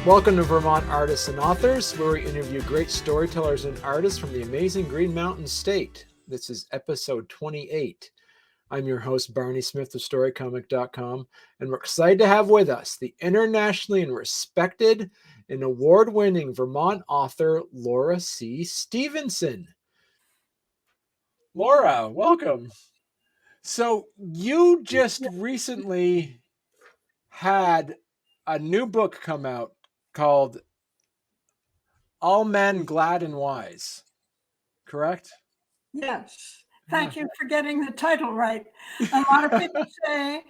Welcome to Vermont Artists and Authors, where we interview great storytellers and artists from the amazing Green Mountain State. This is episode 28. I'm your host, Barney Smith of StoryComic.com, and we're excited to have with us the internationally and respected and award-winning Vermont author, Laura C. Stevenson. Laura, welcome. So you just recently had a new book come out called All Men Glad and Wise, correct? Yes. Thank you for getting the title right. A lot of people say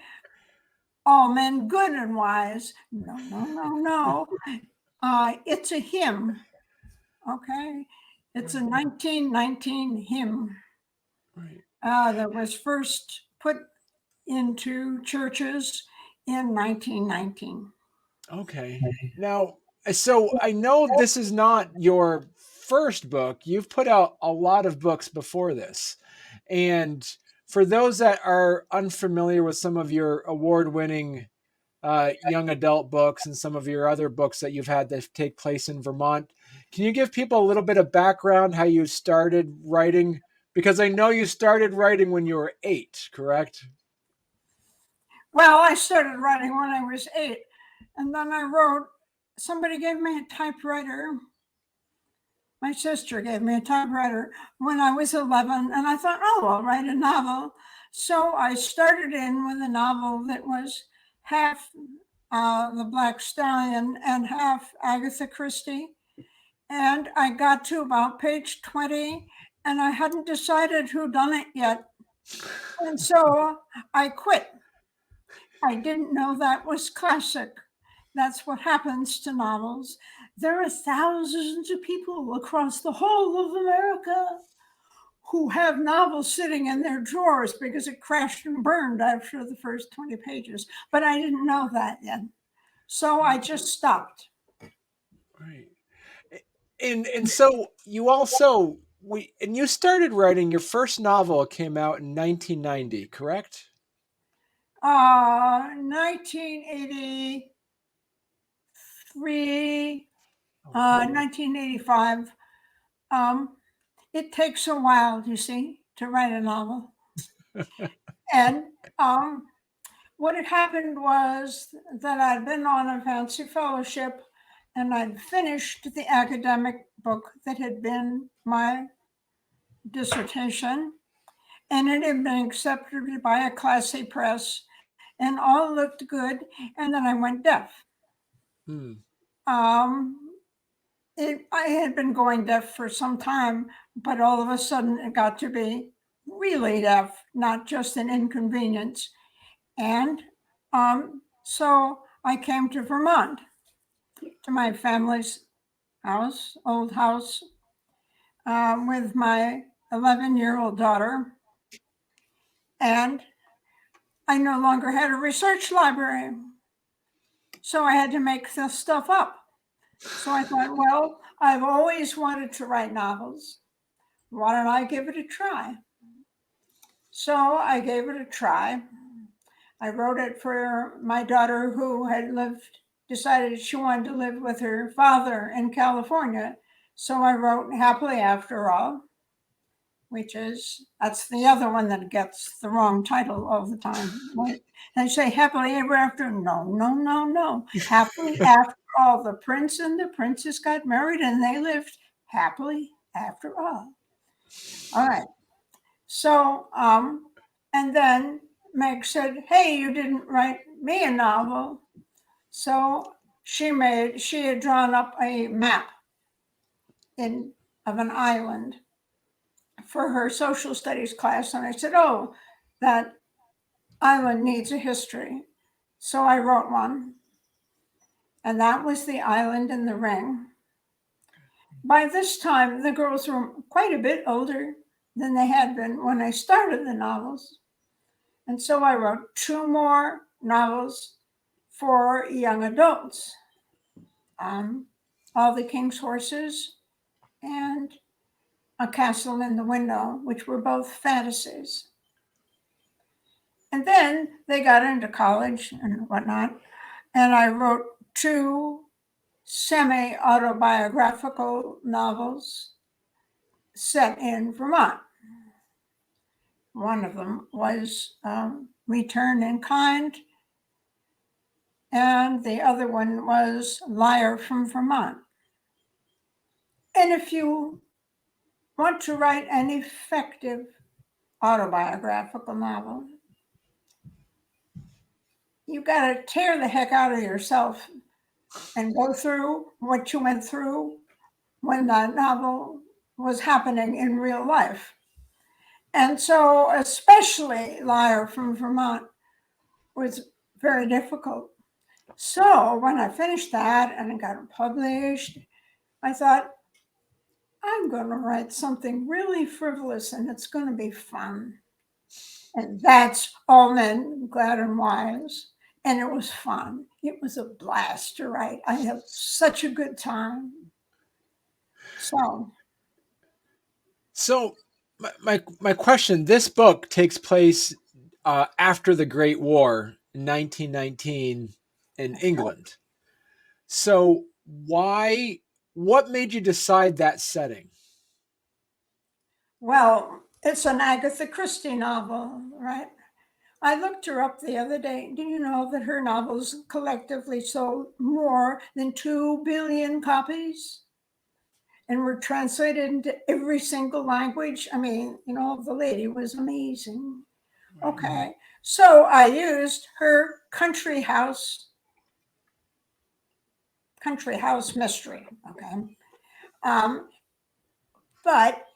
all men good and wise. No. It's a hymn. Okay. It's a 1919 hymn that was first put into churches in 1919. Okay. Now, so I know this is not your first book. You've put out a lot of books before this. And for those that are unfamiliar with some of your award-winning young adult books and some of your other books that you've had that take place in Vermont, can you give people a little bit of background how you started writing? Because I know you started writing when you were 8, correct? Well, I started writing when I was 8. And then I wrote, somebody gave me a typewriter. My sister gave me a typewriter when I was 11. And I thought, oh, I'll write a novel. So I started in with a novel that was half The Black Stallion and half Agatha Christie. And I got to about page 20 and I hadn't decided who done it yet. And so I quit. I didn't know that was classic. That's what happens to novels. There are thousands of people across the whole of America who have novels sitting in their drawers because it crashed and burned after the first 20 pages. But I didn't know that yet. So I just stopped. Right. And so you also you started writing your first novel came out in 1990, correct? 1983, 1985. It takes a while, you see, to write a novel. And what had happened was that I'd been on a fancy fellowship and I'd finished the academic book that had been my dissertation, and it had been accepted by a classy press, and all looked good. And then I went deaf. I had been going deaf for some time, but all of a sudden it got to be really deaf, not just an inconvenience. And so I came to Vermont, to my family's house, old house, with my 11-year-old daughter. And I no longer had a research library. So I had to make this stuff up. So I thought, well, I've always wanted to write novels. Why don't I give it a try? So I gave it a try. I wrote it for my daughter who had decided she wanted to live with her father in California. So I wrote Happily After All, that's the other one that gets the wrong title all the time. Right? They say happily ever after. No. Happily After All. The prince and the princess got married and they lived happily after all. All right. So, and then Meg said, hey, you didn't write me a novel. So she had drawn up a map of an island for her social studies class. And I said, oh, that island needs a history. So I wrote one. And that was The Island in the Ring. By this time, the girls were quite a bit older than they had been when I started the novels. And so I wrote 2 more novels for young adults. All the King's Horses and A Castle in the Window, which were both fantasies. And then they got into college and whatnot. And I wrote 2 semi-autobiographical novels set in Vermont. One of them was Return in Kind, and the other one was Liar from Vermont. And if you want to write an effective autobiographical novel, you got to tear the heck out of yourself and go through what you went through when that novel was happening in real life. And so, especially Liar from Vermont was very difficult. So when I finished that and I got it published, I thought, I'm going to write something really frivolous and it's going to be fun. And that's All Men, Glad and Wise. And it was fun. It was a blast to write. I had such a good time. So my question, this book takes place after the Great War in 1919 in England. So what made you decide that setting? Well, it's an Agatha Christie novel, right? I looked her up the other day. Do you know that her novels collectively sold more than 2 billion copies and were translated into every single language? I mean, the lady was amazing. Okay, so I used her country house mystery. Okay, but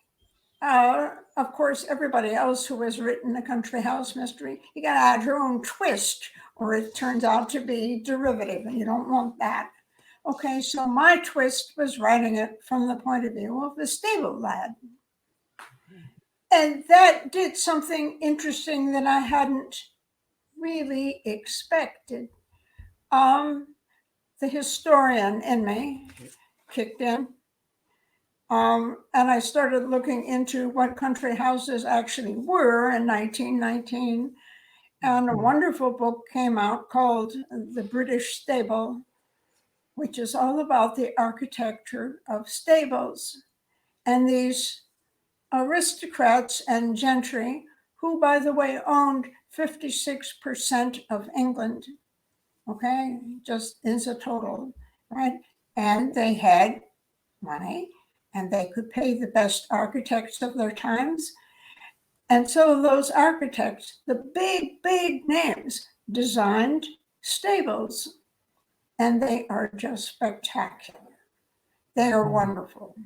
of course, everybody else who has written a country house mystery, you got to add your own twist, or it turns out to be derivative, and you don't want that. Okay, so my twist was writing it from the point of view of the stable lad. And that did something interesting that I hadn't really expected. The historian in me kicked in. And I started looking into what country houses actually were in 1919. And a wonderful book came out called The British Stable, which is all about the architecture of stables. And these aristocrats and gentry, who, by the way, owned 56% of England, okay, just as a total, right? And they had money, and they could pay the best architects of their times. And so those architects, the big, big names, designed stables, and they are just spectacular. They are wonderful.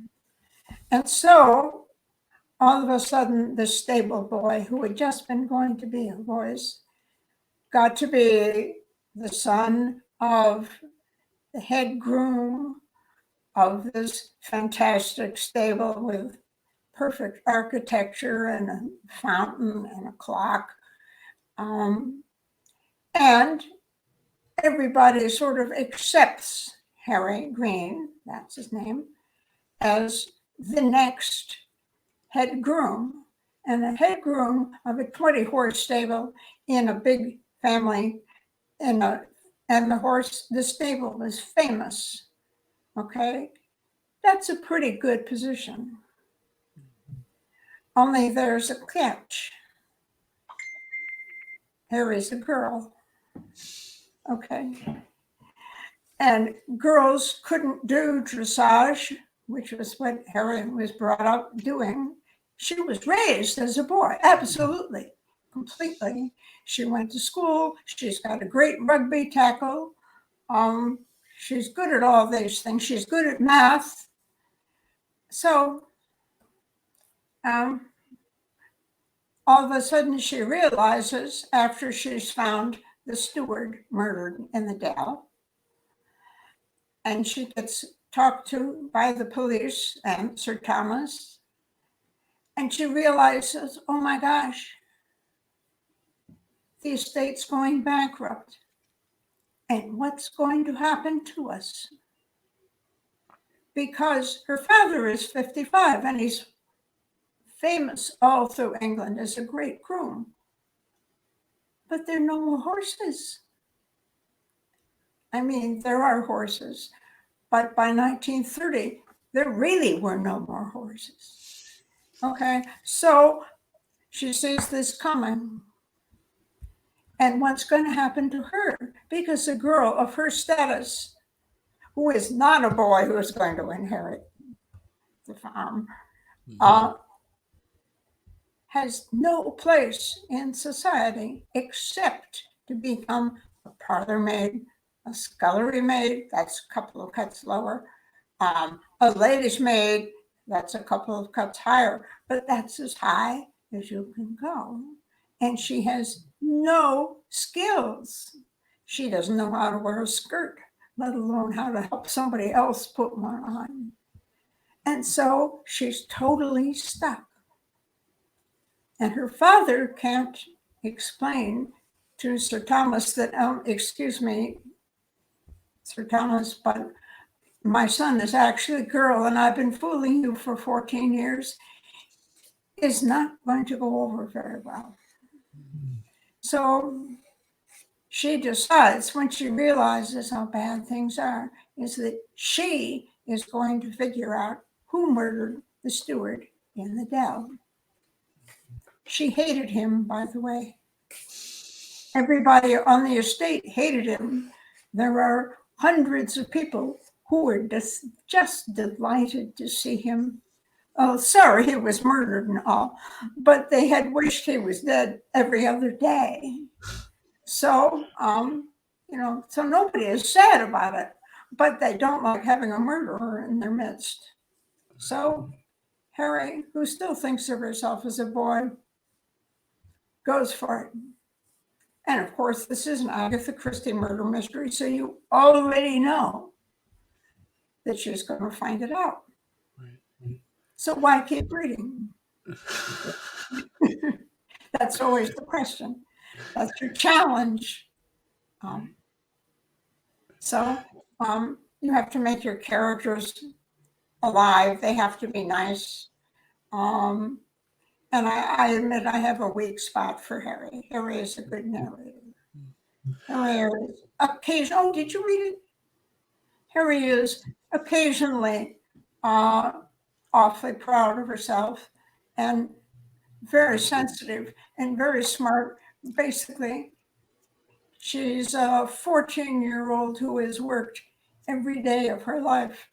And so all of a sudden, the stable boy, who had just been going to be a voice, got to be the son of the head groom of this fantastic stable with perfect architecture and a fountain and a clock. And everybody sort of accepts Harry Green, that's his name, as the next head groom. And the head groom of a 20-horse stable in a big family, and the stable was famous. Okay, that's a pretty good position. Only there's a catch. Harry's a girl. Okay. And girls couldn't do dressage, which was what Harry was brought up doing. She was raised as a boy, absolutely, completely. She went to school. She's got a great rugby tackle. She's good at all these things. She's good at math. So all of a sudden she realizes, after she's found the steward murdered in the Dell, and she gets talked to by the police and Sir Thomas, and she realizes, oh my gosh, the estate's going bankrupt. And what's going to happen to us? Because her father is 55 and he's famous all through England as a great groom. But there are no more horses. I mean, there are horses, But by 1930, there really were no more horses. Okay, so she sees this coming. And what's going to happen to her? Because a girl of her status, who is not a boy who is going to inherit the farm, has no place in society except to become a parlor maid, a scullery maid, that's a couple of cuts lower, a lady's maid, that's a couple of cuts higher, but that's as high as you can go. And she has no skills. She doesn't know how to wear a skirt, let alone how to help somebody else put one on. And so she's totally stuck. And her father can't explain to Sir Thomas that, excuse me, Sir Thomas, but my son is actually a girl and I've been fooling you for 14 years, is not going to go over very well. So she decides, when she realizes how bad things are, is that she is going to figure out who murdered the steward in the dell. She hated him, by the way. Everybody on the estate hated him. There are hundreds of people who were just delighted to see him. Oh, sorry, he was murdered and all, but they had wished he was dead every other day. So, so nobody is sad about it, but they don't like having a murderer in their midst. So Harry, who still thinks of herself as a boy, goes for it. And of course, this is an Agatha Christie murder mystery, so you already know that she's going to find it out. Right. So why keep reading? That's always the question. That's your challenge. You have to make your characters alive. They have to be nice. And I admit I have a weak spot for Harry. Harry is a good narrator. Harry is occasionally, oh, did you read it? Harry is occasionally awfully proud of herself and very sensitive and very smart. Basically, she's a 14-year-old who has worked every day of her life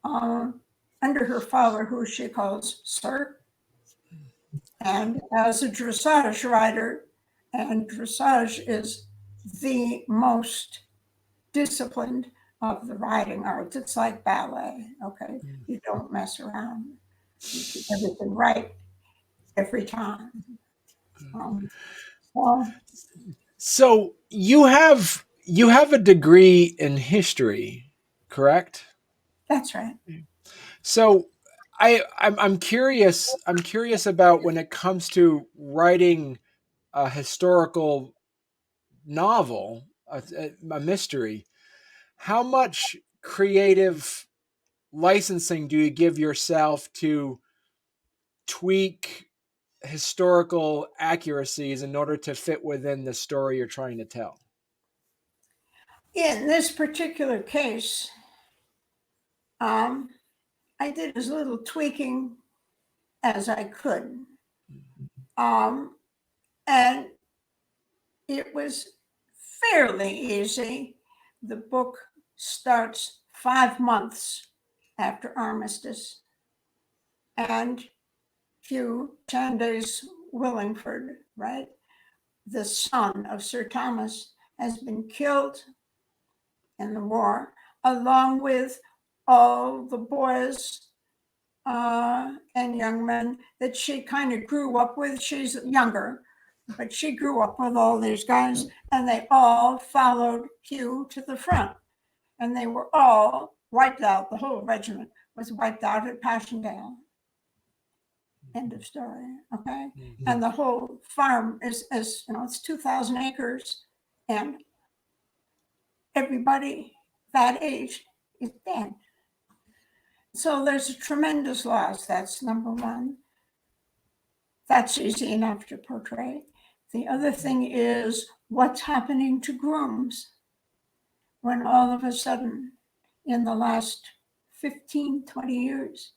under her father, who she calls Sir, and as a dressage rider, and dressage is the most disciplined of the riding arts. It's like ballet, okay? You don't mess around. You do everything right every time. So you have a degree in history, correct? That's right. So I'm curious about, when it comes to writing a historical novel, a mystery, how much creative licensing do you give yourself to tweak historical accuracies in order to fit within the story you're trying to tell? In this particular case, I did as little tweaking as I could. And it was fairly easy. The book starts 5 months after armistice, and Hugh Chandos Willingford, right, the son of Sir Thomas, has been killed in the war, along with all the boys and young men that she kind of grew up with. She's younger, but she grew up with all these guys, and they all followed Hugh to the front, and they were all wiped out. The whole regiment was wiped out at Passchendaele. End of story. Okay. Mm-hmm. And the whole farm is it's 2,000 acres, and everybody that age is dead. So there's a tremendous loss. That's number one. That's easy enough to portray. The other thing is what's happening to grooms when all of a sudden in the last 15, 20 years.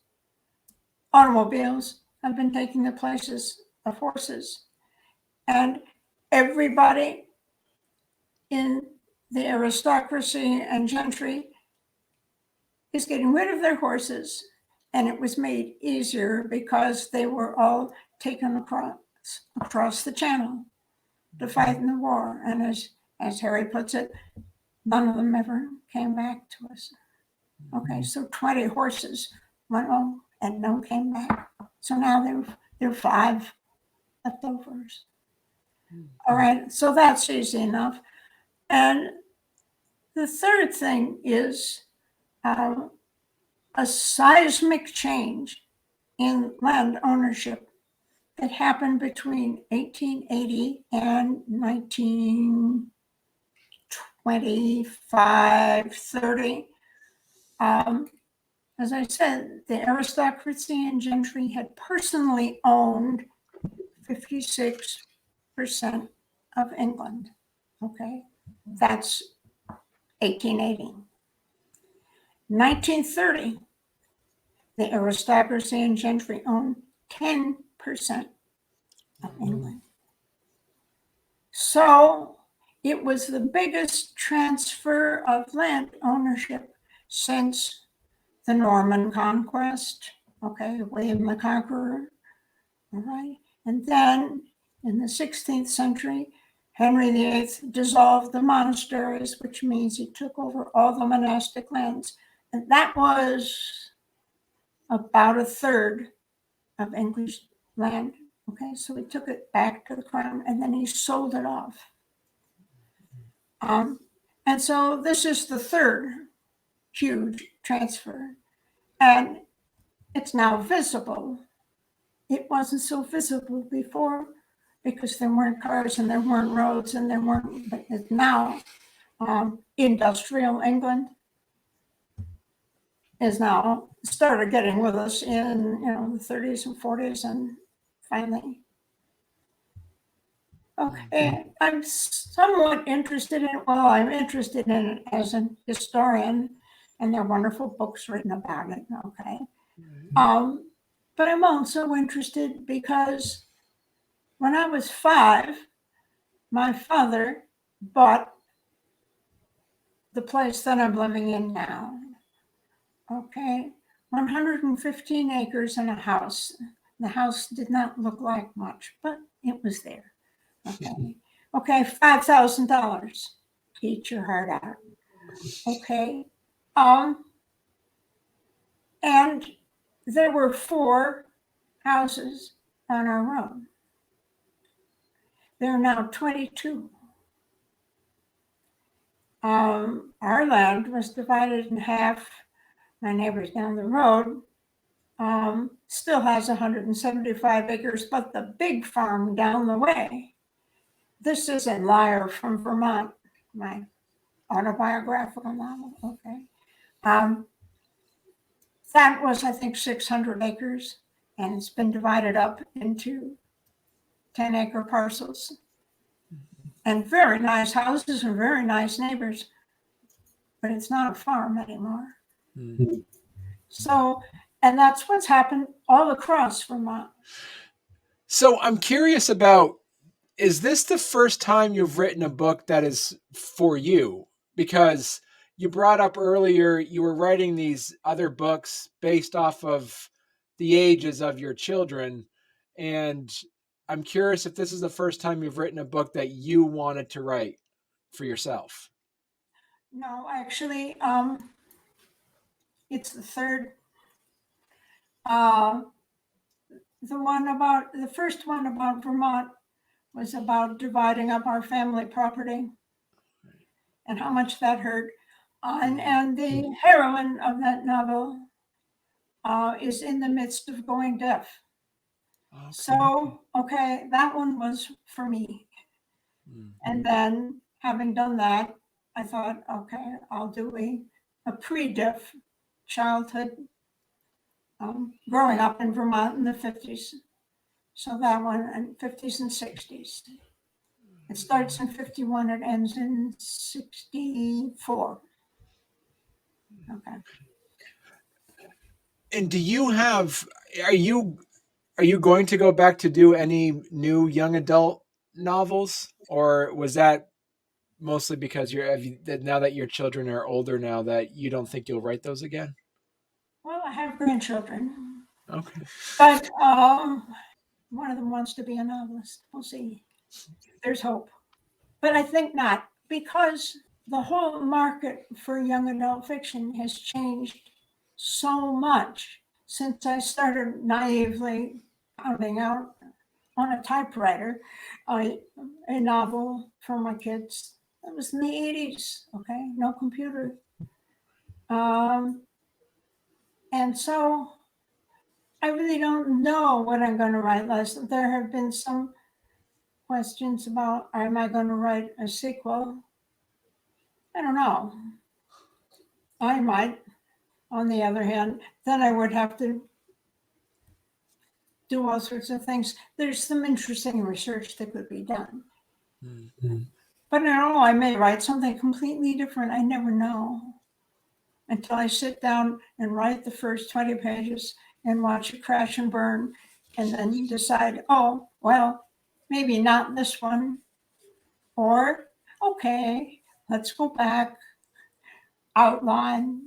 Automobiles have been taking the places of horses. And everybody in the aristocracy and gentry is getting rid of their horses. And it was made easier because they were all taken across the channel to fight in the war. And as Harry puts it, none of them ever came back to us. Okay, so 20 horses went home and none came back. So now there are 5 leftovers. All right, so that's easy enough. And the third thing is a seismic change in land ownership that happened between 1880 and 1925, 30. As I said, the aristocracy and gentry had personally owned 56% of England. Okay, that's 1880. 1930, the aristocracy and gentry owned 10% of England. So it was the biggest transfer of land ownership since the Norman conquest, okay, William the Conqueror, all right? And then in the 16th century, Henry VIII dissolved the monasteries, which means he took over all the monastic lands. And that was about a third of English land. Okay, so he took it back to the crown and then he sold it off. And so this is the third huge transfer. And it's now visible. It wasn't so visible before because there weren't cars and there weren't roads and there weren't, but it's now industrial England is now started getting with us in the 30s and 40s and finally. Okay, I'm somewhat interested in it. Well, I'm interested in it as an historian, and there are wonderful books written about it. Okay, but I'm also interested because when I was 5, my father bought the place that I'm living in now. Okay, 115 acres and a house. The house did not look like much, but it was there. Okay, okay, $5,000. Eat your heart out. Okay, and there were 4 houses on our road. There are now 22. Our land was divided in half. My neighbors down the road still has 175 acres, but the big farm down the way, this is a Liar from Vermont, my autobiographical novel, okay. That was, I think, 600 acres, and it's been divided up into 10-acre parcels. And very nice houses and very nice neighbors, but it's not a farm anymore. Mm-hmm. So, and that's what's happened all across Vermont. So I'm curious about, is this the first time you've written a book that is for you? Because you brought up earlier, you were writing these other books based off of the ages of your children. And I'm curious if this is the first time you've written a book that you wanted to write for yourself. No, actually, it's the third. The first one about Vermont was about dividing up our family property and how much that hurt. And the heroine of that novel is in the midst of going deaf. Okay. So, okay, that one was for me. Mm-hmm. And then having done that, I thought, okay, I'll do a pre-deaf childhood growing up in Vermont in the 50s. So that one, in 50s and 60s. It starts in 51, it ends in 64. Okay. And are you going to go back to do any new young adult novels, or was that mostly because now that your children are older now that you don't think you'll write those again? Well, I have grandchildren, Okay. but one of them wants to be a novelist. We'll see. There's hope. But I think not, because the whole market for young adult fiction has changed so much since I started naively pounding out on a typewriter a novel for my kids. That was in the 80s, okay? No computer. And so I really don't know what I'm going to write. There have been some questions about, am I going to write a sequel? I don't know. I might. On the other hand, then I would have to do all sorts of things. There's some interesting research that could be done. Mm-hmm. But I don't know, I may write something completely different. I never know until I sit down and write the first 20 pages and watch it crash and burn, and then decide, oh, well, maybe not this one. Or, okay, let's go back, outline.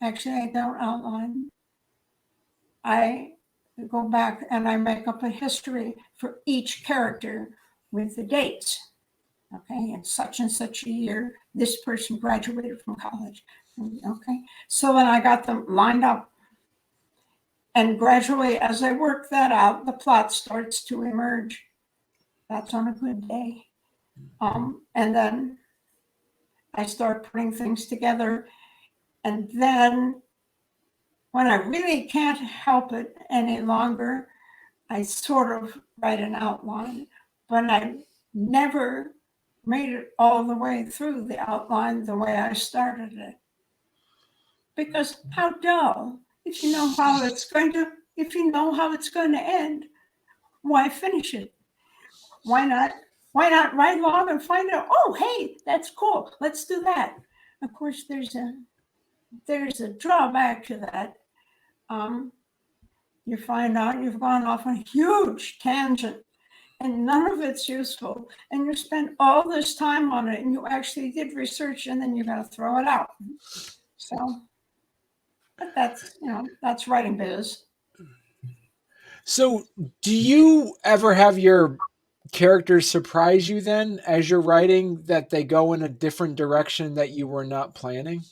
Actually, I don't outline. I go back and I make up a history for each character with the dates. Okay, in such and such a year, this person graduated from college. Okay, so then I got them lined up. And gradually, as I work that out, the plot starts to emerge. That's on a good day. And then I start putting things together. And then when I really can't help it any longer, I sort of write an outline, but I never made it all the way through the outline the way I started it. Because how dull, if you know how it's going to end, why finish it? Why not write along and find out, oh, hey, that's cool, let's do that. Of course, there's a drawback to that. You find out you've gone off on a huge tangent and none of it's useful. And you spent all this time on it and you actually did research and then you're going to throw it out. So, but that's writing biz. So, do you ever have your characters surprise you then as you're writing, that they go in a different direction that you were not planning?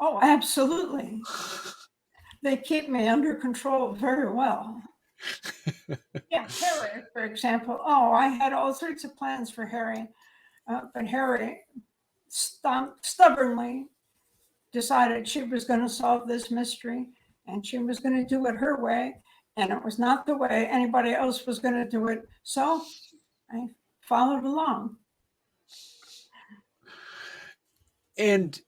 Oh, absolutely. They keep me under control very well. Yeah, Harry, for example. Oh, I had all sorts of plans for Harry, but Harry stubbornly decided she was going to solve this mystery and she was going to do it her way. And it was not the way anybody else was going to do it. So I followed along. And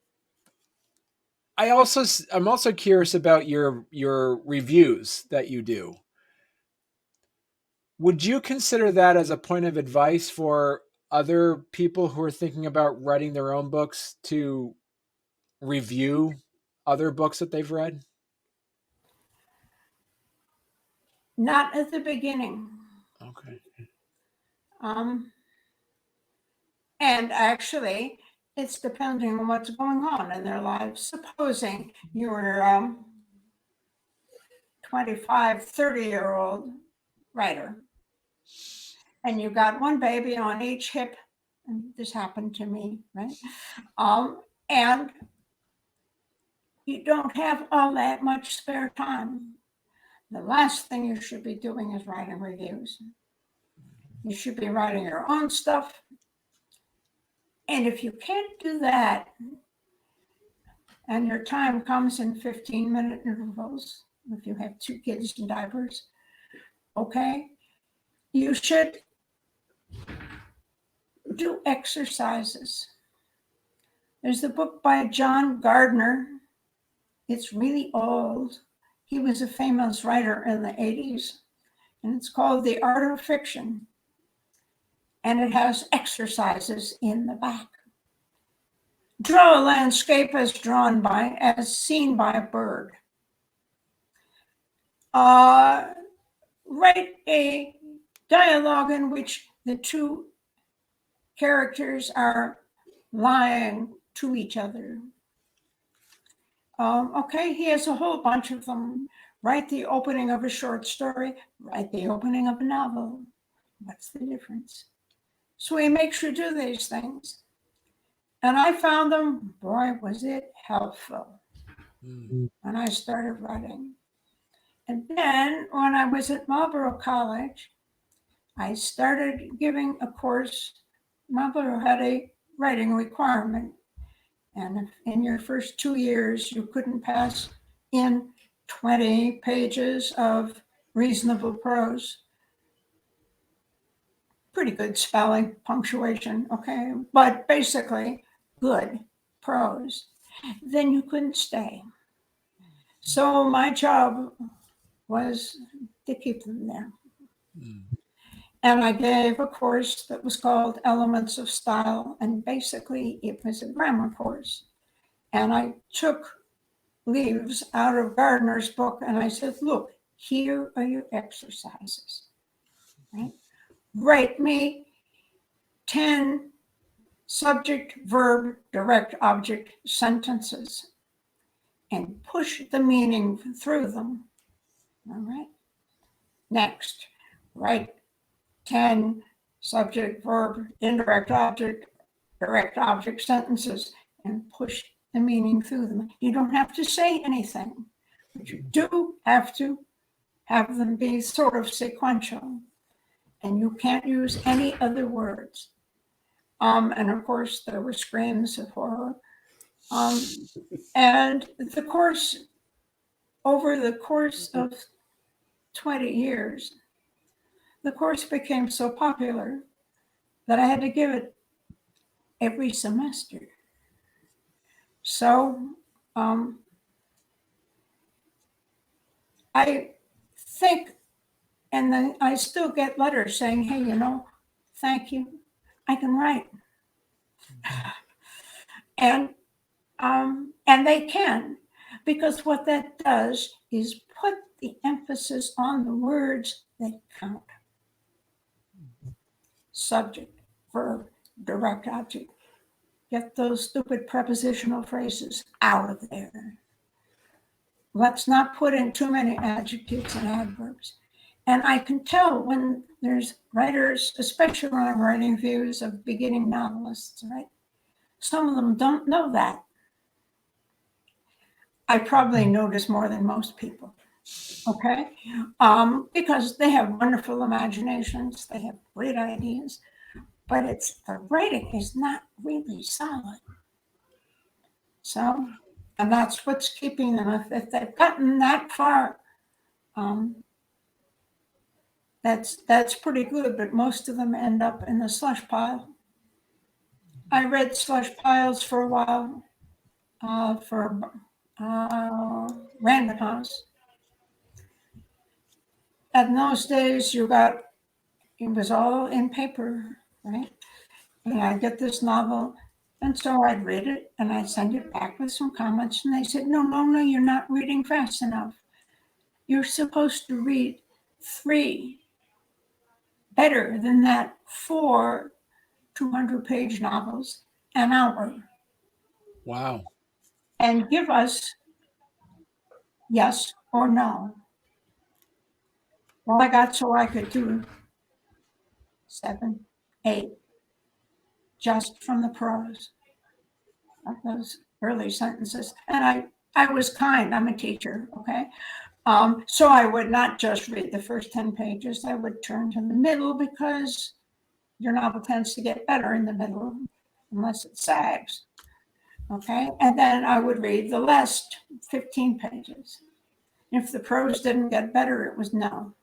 I'm also curious about your reviews that you do. Would you consider that as a point of advice for other people who are thinking about writing their own books, to review other books that they've read? Not at the beginning. Okay. And actually, it's depending on what's going on in their lives. Supposing you're 25, 30-year-old writer, and you got one baby on each hip, and this happened to me, right? And you don't have all that much spare time. The last thing you should be doing is writing reviews. You should be writing your own stuff. And if you can't do that, and your time comes in 15-minute intervals, if you have 2 kids in diapers, okay, you should do exercises. There's a book by John Gardner. It's really old. He was a famous writer in the 80s, and it's called The Art of Fiction. And it has exercises in the back. draw a landscape as seen by a bird. Write a dialogue in which the two characters are lying to each other. Okay, he has a whole bunch of them. Write the opening of a short story, write the opening of a novel. What's the difference? So he makes you do these things. And I found them, boy, was it helpful when I started writing. And then when I was at Marlborough College, I started giving a course. Marlborough had a writing requirement. And if in your first 2 years you couldn't pass in 20 pages of reasonable prose, pretty good spelling, punctuation, okay, but basically good prose, then you couldn't stay. So my job was to keep them there. And I gave a course that was called Elements of Style, and basically it was a grammar course. And I took leaves out of Gardner's book and I said, look, here are your exercises, right? Write me 10 subject, verb, direct object sentences and push the meaning through them, all right? Next, write 10 subject, verb, indirect object, direct object sentences and push the meaning through them. You don't have to say anything, but you do have to have them be sort of sequential, and you can't use any other words. And of course, there were screams of horror. And the course, over the course of 20 years, the course became so popular that I had to give it every semester. So I think, and then I still get letters saying, hey, you know, thank you, I can write. And they can, because what that does is put the emphasis on the words that count. Subject, verb, direct object. Get those stupid prepositional phrases out of there. Let's not put in too many adjectives and adverbs. And I can tell when there's writers, especially when I'm writing reviews of beginning novelists, right? Some of them don't know that. I probably notice more than most people, okay? Because they have wonderful imaginations, they have great ideas, but the writing is not really solid. So, and that's what's keeping them. If they've gotten that far, that's pretty good, but most of them end up in the slush pile. I read slush piles for a while for Random House. In those days, it was all in paper, right? And I'd get this novel, and so I'd read it, and I'd send it back with some comments, and they said, no, you're not reading fast enough. You're supposed to read 3, better than that, 4 200-page novels an hour. Wow. And give us yes or no. Well, I got so I could do 7, 8, just from the prose of those early sentences. And I was kind, I'm a teacher, okay? So I would not just read the first 10 pages, I would turn to the middle because your novel tends to get better in the middle unless it sags, okay? And then I would read the last 15 pages. If the prose didn't get better, it was no.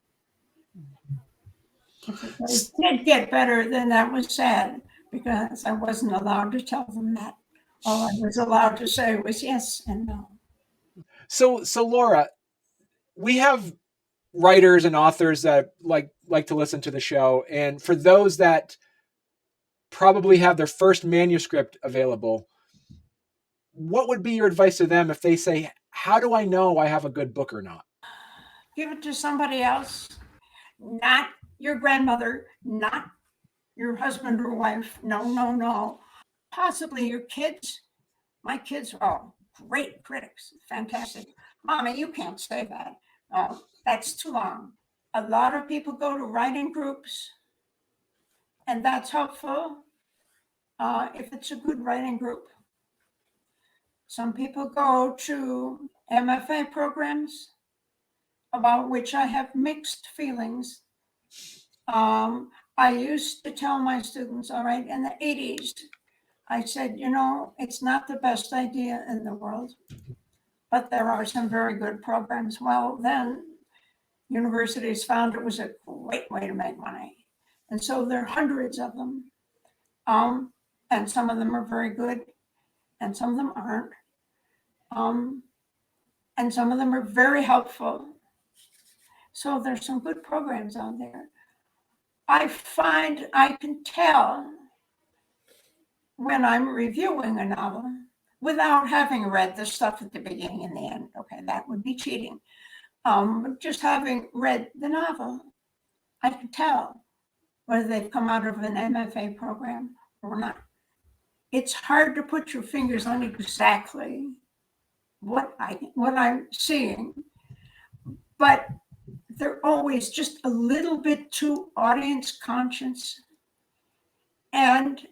If the prose did get better, then that was sad because I wasn't allowed to tell them that. All I was allowed to say was yes and no. So Laura, we have writers and authors that like to listen to the show, and for those that probably have their first manuscript available, what would be your advice to them if they say, how do I know I have a good book or not? Give it to somebody else, not your grandmother, not your husband or wife. No. Possibly your kids. My kids are all great critics, fantastic. Mommy, you can't say that. That's too long. A lot of people go to writing groups, and that's helpful if it's a good writing group. Some people go to MFA programs, about which I have mixed feelings. I used to tell my students, all right, in the 80s, I said, it's not the best idea in the world, but there are some very good programs. Well, then universities found it was a great way to make money. And so there are hundreds of them. And some of them are very good, and some of them aren't. And some of them are very helpful. So there's some good programs out there. I find I can tell when I'm reviewing a novel without having read the stuff at the beginning and the end. Okay, that would be cheating. Just having read the novel, I can tell whether they've come out of an MFA program or not. It's hard to put your fingers on exactly what I'm seeing, but they're always just a little bit too audience conscious. And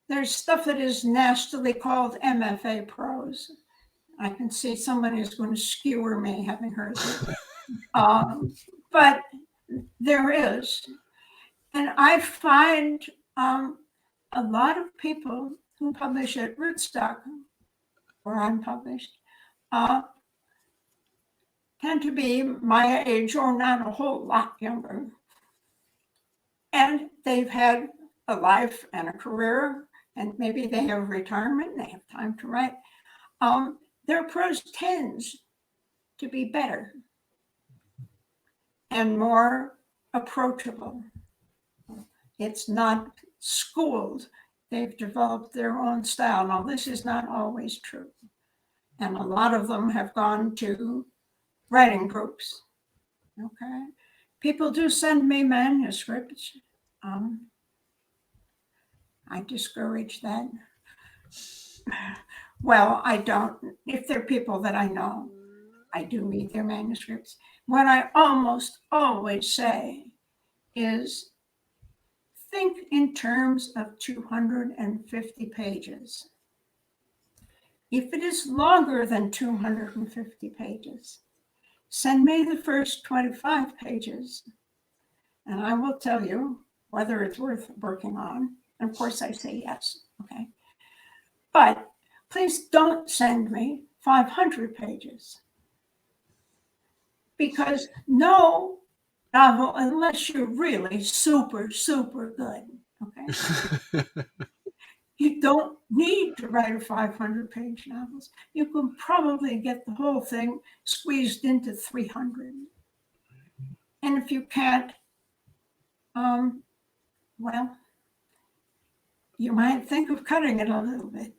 there's stuff that is nastily called MFA prose. I can see somebody is going to skewer me having heard it. But there is. And I find a lot of people who publish at Rootstock, where I'm published, tend to be my age or not a whole lot younger. And they've had a life and a career, and maybe they have retirement and they have time to write. Their prose tends to be better and more approachable. It's not schooled. They've developed their own style. Now, this is not always true. And a lot of them have gone to writing groups. Okay. People do send me manuscripts. I discourage that. Well, I don't. If they're people that I know, I do read their manuscripts. What I almost always say is think in terms of 250 pages. If it is longer than 250 pages, send me the first 25 pages, and I will tell you whether it's worth working on. And of course, I say yes, okay? But please don't send me 500 pages, because no novel, unless you're really super, super good, okay? You don't need to write a 500-page novel. You can probably get the whole thing squeezed into 300. And if you can't, well, you might think of cutting it a little bit.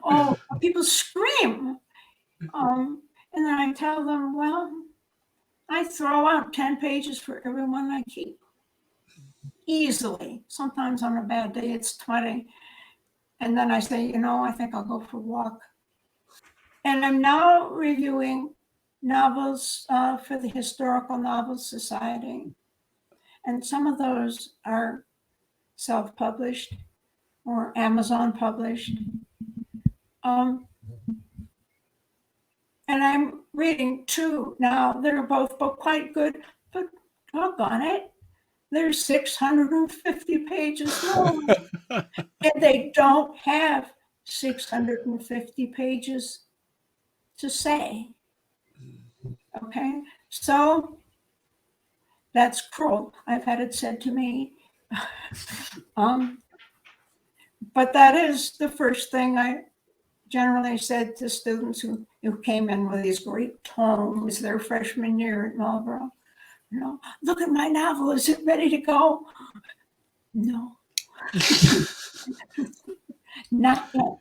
Oh, people scream. And then I tell them, well, I throw out 10 pages for every one I keep. Easily. Sometimes on a bad day, it's 20. And then I say, I think I'll go for a walk. And I'm now reviewing novels for the Historical Novels Society. And some of those are self-published or Amazon published. And I'm reading two now that are both quite good, but doggone it, they're 650 pages long. And they don't have 650 pages to say. Okay, so that's cruel. I've had it said to me. But that is the first thing I generally said to students who came in with these great tomes their freshman year at Marlborough. Look at my novel. Is it ready to go? No. Not yet.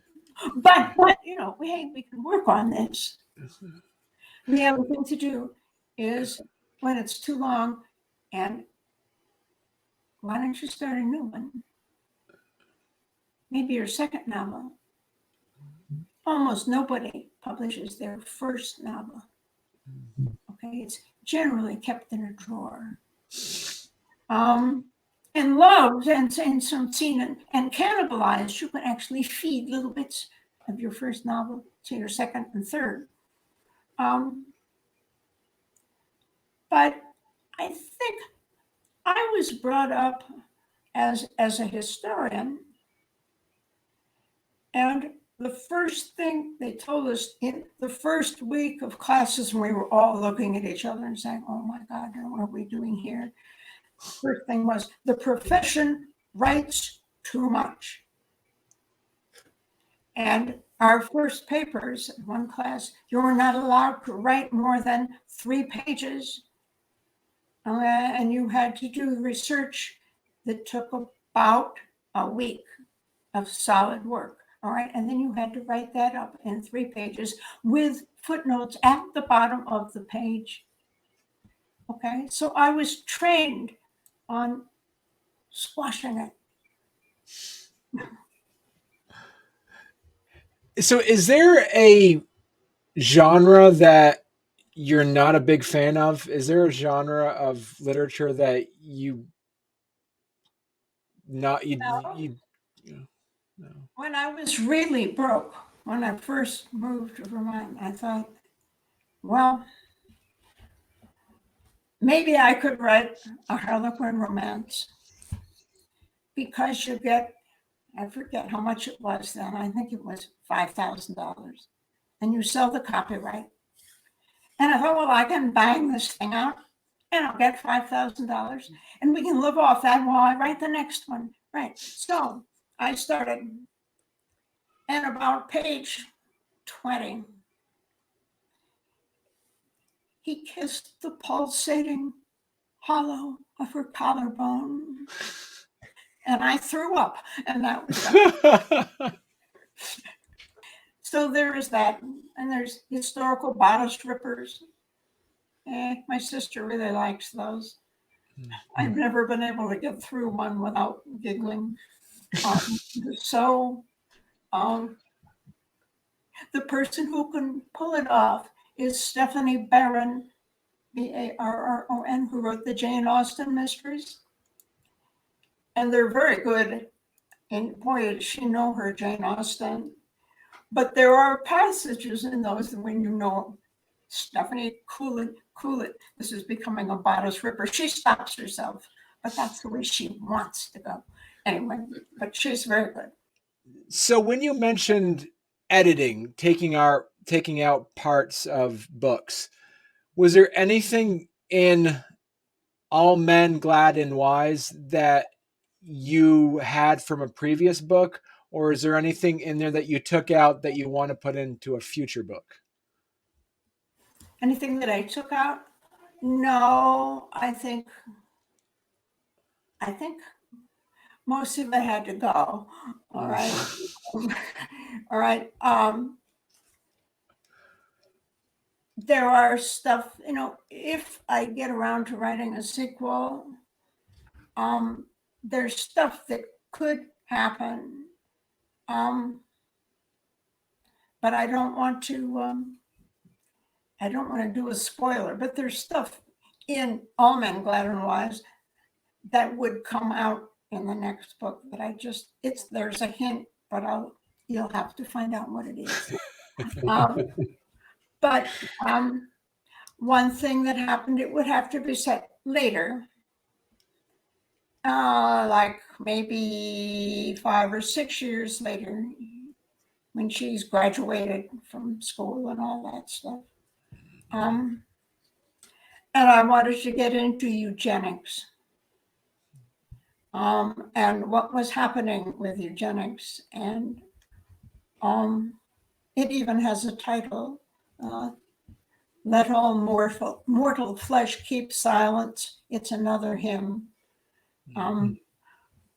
But you know, we can work on this. The other thing to do is when it's too long, and why don't you start a new one? Maybe your second novel. Almost nobody publishes their first novel. Okay, it's generally kept in a drawer. And loved and some seen and cannibalized. You can actually feed little bits of your first novel to your second and third. But I think I was brought up as a historian, and the first thing they told us in the first week of classes, when we were all looking at each other and saying, "Oh my God, what are we doing here?" First thing was, the profession writes too much. And our first papers in one class, you were not allowed to write more than 3 pages. And you had to do research that took about a week of solid work. All right. And then you had to write that up in 3 pages with footnotes at the bottom of the page. Okay. So I was trained on squashing it. So is there a genre that you're not a big fan of? Is there a genre of literature that you not you No. you, you no. When I was really broke, when I first moved to Vermont, I thought, well, maybe I could write a Harlequin romance, because you get, I forget how much it was then, I think it was $5,000, and you sell the copyright. And I thought, well, I can bang this thing out and I'll get $5,000 and we can live off that while I write the next one. Right. So I started, and about page 20, he kissed the pulsating hollow of her collarbone. And I threw up, and that was that. So there is that, and there's historical bodice rippers. My sister really likes those. I've never been able to get through one without giggling. The person who can pull it off is Stephanie Barron, Barron, who wrote the Jane Austen mysteries. And they're very good. And boy, does she know her Jane Austen. But there are passages in those when you know, Stephanie, cool it. This is becoming a bodice ripper. She stops herself, but that's the way she wants to go. Anyway, but she's very good. So when you mentioned editing, taking out parts of books, was there anything in All Men, Glad and Wise that you had from a previous book, or is there anything in there that you took out that you want to put into a future book? Anything that I took out? No, I think most of it had to go. All right. All right. There are stuff, if I get around to writing a sequel, there's stuff that could happen. But I don't want to do a spoiler, but there's stuff in All Men, Glad and Wise that would come out in the next book that there's a hint, but you'll have to find out what it is. But one thing that happened, it would have to be set later, like maybe 5 or 6 years later, when she's graduated from school and all that stuff. And I wanted to get into eugenics. And what was happening with eugenics. And it even has a title, Let All Mortal Flesh Keep Silence. It's another hymn.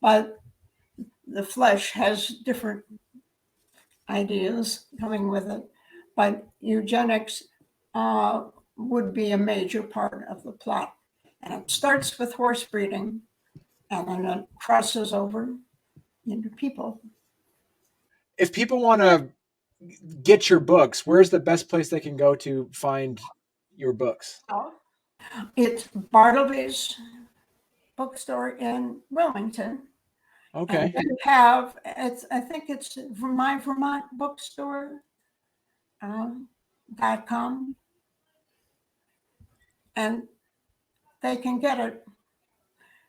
But the flesh has different ideas coming with it, but eugenics would be a major part of the plot. And it starts with horse breeding, and then it crosses over into people. If people want to get your books, where's the best place they can go to find your books? It's Bartleby's bookstore in Wilmington. Okay. And they have, I think it's my Vermont bookstore .com, and they can get it.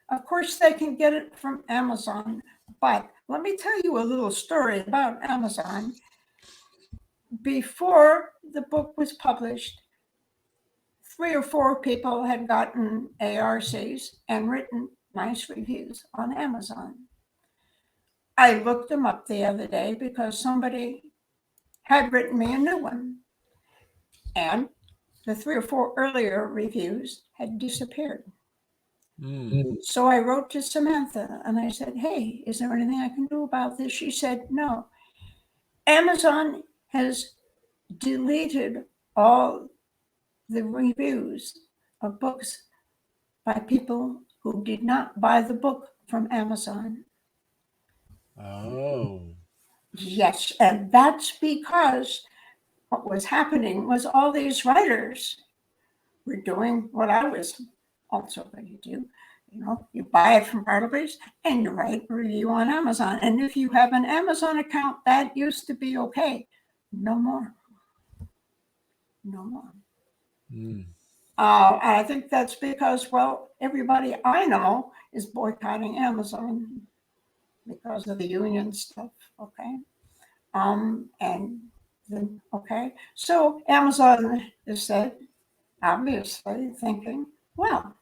Of course, they can get it from Amazon, but let me tell you a little story about Amazon. Before the book was published, 3 or 4 people had gotten ARCs and written nice reviews on Amazon. I looked them up the other day because somebody had written me a new one, and the 3 or 4 earlier reviews had disappeared. So I wrote to Samantha and I said, hey, is there anything I can do about this? She said, no. Amazon has deleted all the reviews of books by people who did not buy the book from Amazon. Oh. Yes, and that's because what was happening was all these writers were doing what I was also going to do. You know, you buy it from Bartleby's and you write a review on Amazon. And if you have an Amazon account, that used to be okay. No more. No more. I think that's because, well, everybody I know is boycotting Amazon because of the union stuff. Okay. And then, okay. So Amazon is said, obviously thinking, well,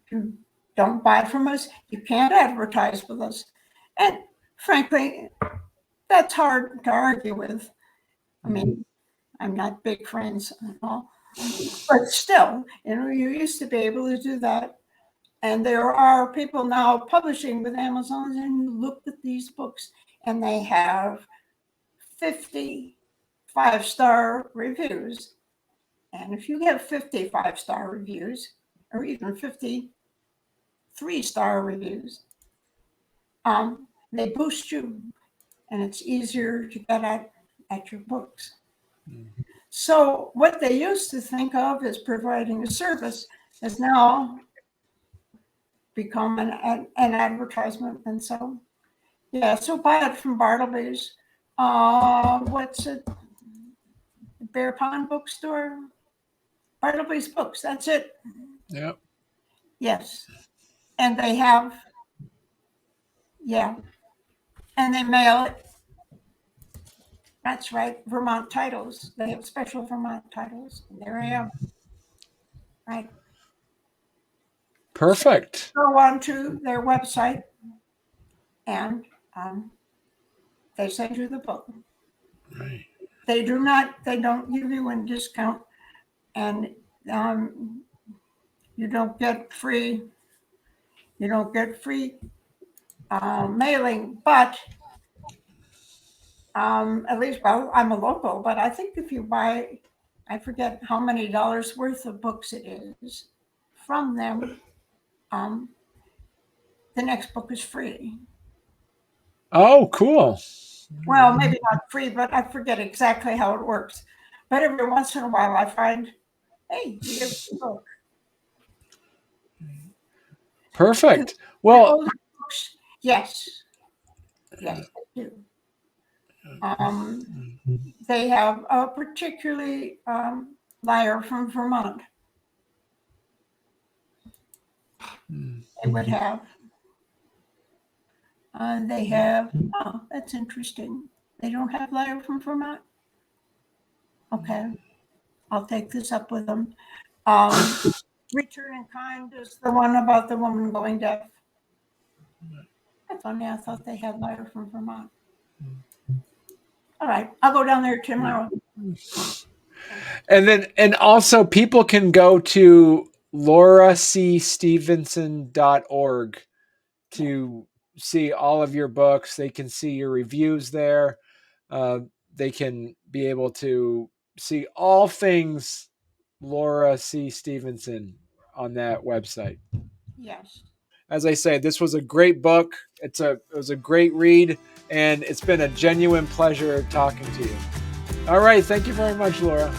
if you don't buy from us, you can't advertise with us. And frankly, that's hard to argue with. I mean, I'm not big friends at all, but still, you know, you used to be able to do that. And there are people now publishing with Amazon, and you look at these books and they have 50 5-star reviews. And if you have 50 5-star reviews, or even 50 3-star reviews, they boost you, and it's easier to get at your books. So what they used to think of as providing a service has now become an advertisement. And so, yeah, so buy it from Bartleby's. What's it? Bear Pond Bookstore? Bartleby's Books, that's it. Yep. Yes. And they have, yeah, and they mail it. That's right, Vermont titles. They have special Vermont titles. And there I am. Right. Perfect. Go on to their website and they send you the book. Right. They don't give you a discount, and you don't get free mailing, but at least, well, I'm a local, but I think if you buy, I forget how many dollars worth of books it is from them, the next book is free. Oh, cool. Well, maybe not free, but I forget exactly how it works. But every once in a while I find, hey, you get a book. Perfect. Well, yes, they do. They have a particularly Liar from Vermont. They would have. They have, oh, that's interesting. They don't have Liar from Vermont? Okay, I'll take this up with them. Return in Kind is the one about the woman going deaf. That's funny, I thought they had Liar from Vermont. All right, I'll go down there tomorrow. And also people can go to lauracstevenson.org to see all of your books. They can see your reviews there. They can be able to see all things Laura C. Stevenson on that website. Yes. As I say, this was a great book. It was a great read, and it's been a genuine pleasure talking to you. All right. Thank you very much, Laura.